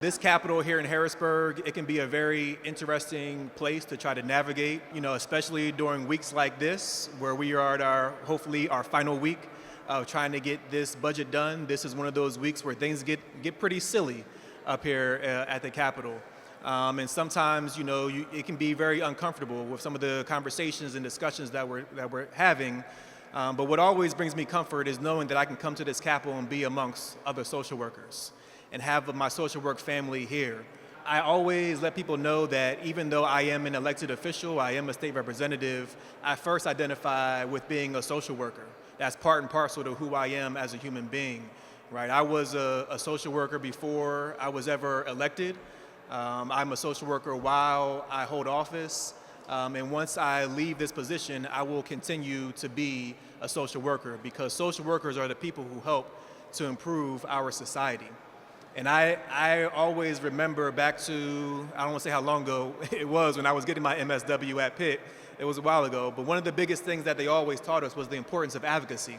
This Capitol here in Harrisburg, it can be a very interesting place to try to navigate, especially during weeks like this, where we are at hopefully our final week of trying to get this budget done. This is one of those weeks where things get pretty silly up here at the Capitol. And sometimes, it can be very uncomfortable with some of the conversations and discussions that we're having. But what always brings me comfort is knowing that I can come to this Capitol and be amongst other social workers and have my social work family here. I always let people know that even though I am an elected official, I am a state representative, I first identify with being a social worker. That's part and parcel to who I am as a human being, right? I was a social worker before I was ever elected. I'm a social worker while I hold office. And once I leave this position, I will continue to be a social worker because social workers are the people who help to improve our society. And I always remember back to, I don't want to say how long ago it was when I was getting my MSW at Pitt. It was a while ago. But one of the biggest things that they always taught us was the importance of advocacy,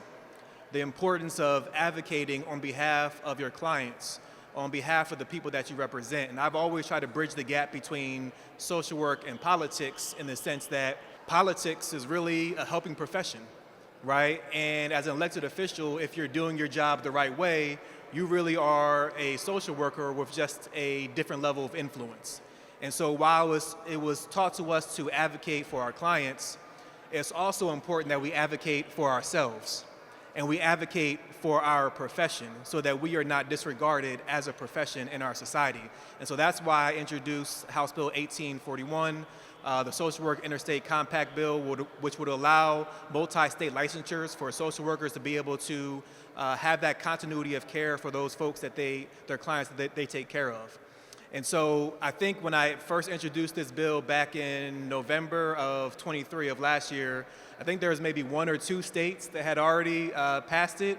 the importance of advocating on behalf of your clients, on behalf of the people that you represent. And I've always tried to bridge the gap between social work and politics in the sense that politics is really a helping profession, right? And as an elected official, if you're doing your job the right way, you really are a social worker with just a different level of influence. And so while it was taught to us to advocate for our clients, it's also important that we advocate for ourselves and we advocate for our profession so that we are not disregarded as a profession in our society. And so that's why I introduced House Bill 1841, the Social Work Interstate Compact Bill, which would allow multi-state licensures for social workers to be able to have that continuity of care for those folks their clients that they take care of. And so I think when I first introduced this bill back in November of 23 of last year, I think there was maybe 1 or 2 states that had already passed it.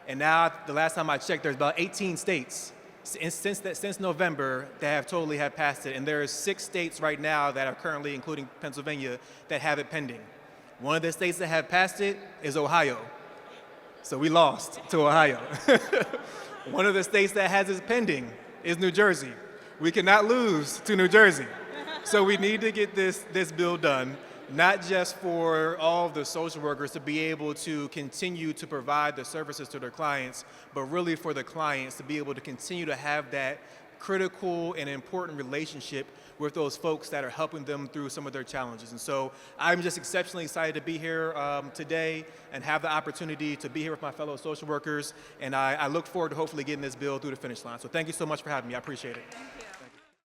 And now, the last time I checked, there's about 18 states since November that have passed it. And there's 6 states right now that are currently, including Pennsylvania, that have it pending. One of the states that have passed it is Ohio. So we lost to Ohio. One of the states that has it pending is New Jersey. We cannot lose to New Jersey. So we need to get this bill done, not just for all of the social workers to be able to continue to provide the services to their clients, but really for the clients to be able to continue to have that critical and important relationship with those folks that are helping them through some of their challenges. And so I'm just exceptionally excited to be here today and have the opportunity to be here with my fellow social workers. And I look forward to hopefully getting this bill through the finish line. So thank you so much for having me. I appreciate it.